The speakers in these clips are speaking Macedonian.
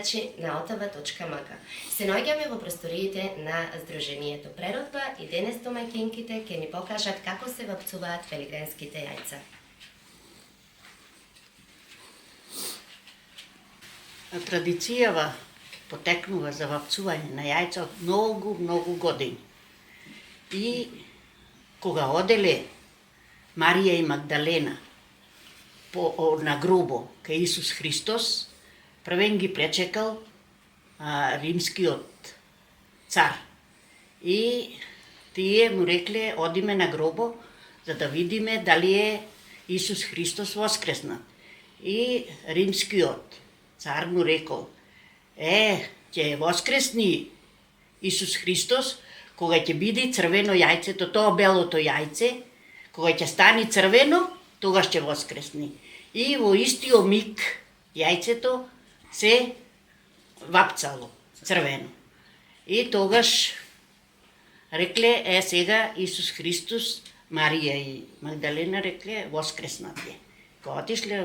гледачи на otava.mk. Се наоѓаме во просториите на Сдруженијето Преродба и денес домаќинките ќе ни покажат како се вапцуваат велигденските јајца. Традицијава потекнува за вапцување на јајца од многу години. И кога оделе Марија и Магдалена на гробо кај Исус Христос, првен ги пречекал римскиот цар. И тие му рекле, одиме на гробо, за да видиме дали е Исус Христос воскреснат. И римскиот цар му рекол, ќе воскресни Исус Христос, кога ќе биде црвено јајцето, тоа белото јајце, кога ќе стане црвено, тогаш ќе воскресни. И во истиот миг јајцето се вапцало црвено. И тогаш рекле, сега Исус Христос, Марија и Магдалена рекле, воскреснат е. Кога отишле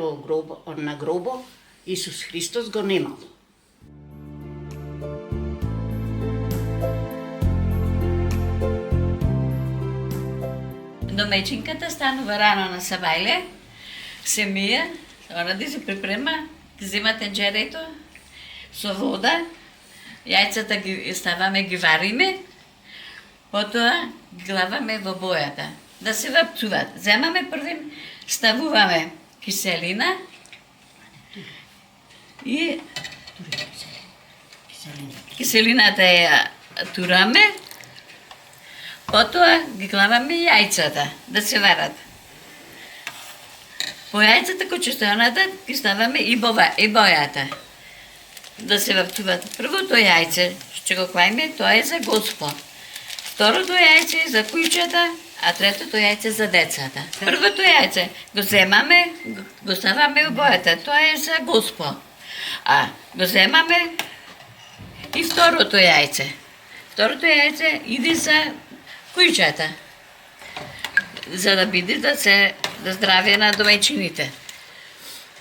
на гробо, Исус Христос го немал. Домаќинката станува рано на сабајле, се мие, онади се припрема, ги зема тенџерето со вода, јајцата ги ставаме, ги вариме, потоа ги главаме во бојата, да се вапцуваат. Земаме првим, ставуваме киселина и киселината ја тураме, потоа ги главаме јајцата да се варат. По јајцата кој честојаната ги ставаме и бојата да се вапцуваат. Првото јајце што го клајме, тоа е за Господ. Второто јајце е за кујчата, а третото јајце за децата. Првото јајце го земаме, го ставаме во бојата, тоа е за Господ. А го земаме и второто јајце. Второто јајце иде за кујчата, за да биде да здравие на домаќините.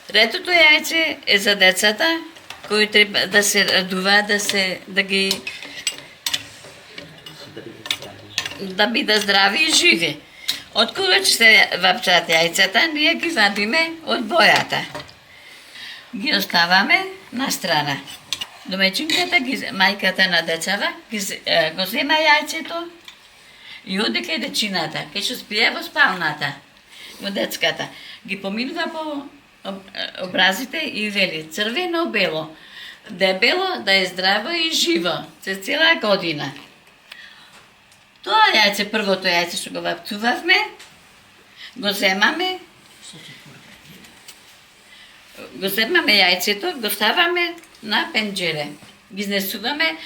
Третото јајце е за децата, кои треба да се радуваат, да бидат здрави и живи. Од кога ќе се вапчат јајцата, ние ги вадиме од бојата. Ги оставаме на страна. Домаќинката, мајката на децата, го зема јајцето и оде кај дечината, кај што спие во спалната, во детската. Ги поминува по образите и вели црвено-бело, дебело, да е здраво и живо, за цела година. Тоа јајце, првото јајце што го вапцувавме, го земаме јајцето, го ставаме на пенџере. Ги изнесуваме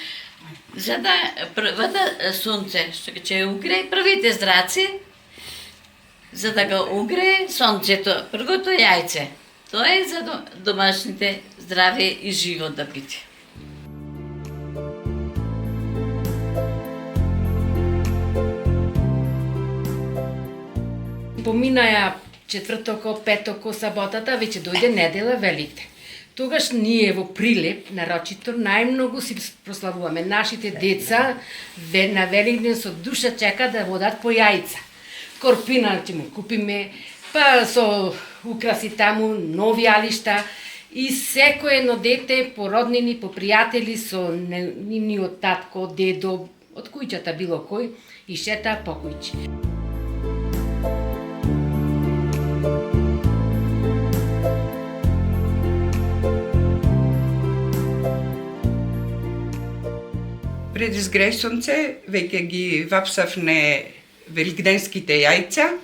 за да првата сонце што ќе угрее првите зраци, за да го угрее сонцето, првото јајце. Тоа е за домашните здраве и живот да биде. Поминаја четвртоко, петоко, саботата, веќе дојде недела Великден. Тогаш ние во Прилеп, нарочито, најмногу си прославуваме. Нашите деца на Великден со душа чека да водат по јајца. Корпина ќе му купиме, па со украси таму, нови алишта и секој едно дете, по роднини, по пријатели, со нивниот татко, дедо, од кујчата било кој, и шета по кујчи. Пред изгрејсонце веќе ги вапсавне великденските јајца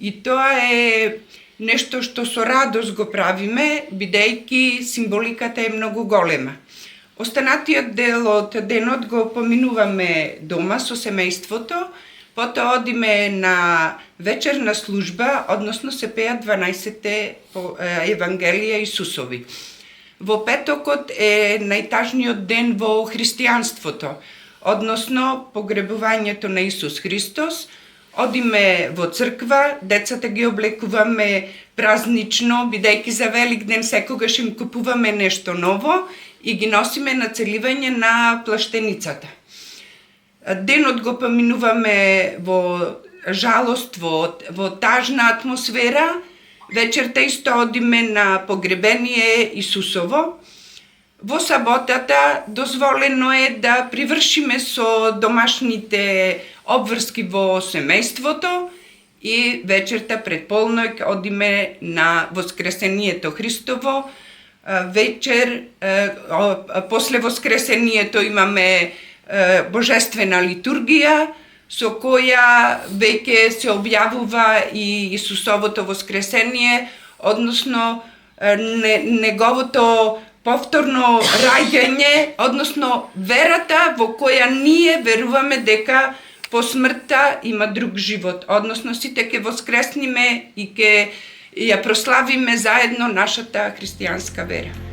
и тоа е нешто што со радост го правиме, бидејќи символиката е многу голема. Останатиот дел од денот го поминуваме дома со семејството, потоа одиме на вечерна служба, односно се пеат 12 Евангелија Исусови. Во петокот е најтажниот ден во христијанството, односно погребувањето на Исус Христос. Одиме во црква, децата ги облекуваме празнично, бидејќи за Великден секогаш им купуваме нешто ново и ги носиме на целивање на плаштеницата. Денот го поминуваме во жалост, во тажна атмосфера, вечерта исто одиме на погребение Исусово. Во саботата дозволено е да привршиме со домашните обврски во семејството и вечерта пред полноќ одиме на Воскресението Христово. Вечер, после Воскресението имаме божествена литургија, со која веќе се објавува и Исусовото воскресение, односно неговото повторно раѓање, односно верата во која ние веруваме дека по смртта има друг живот, односно сите ќе воскресниме и ќе ја прославиме заедно нашата христијанска вера.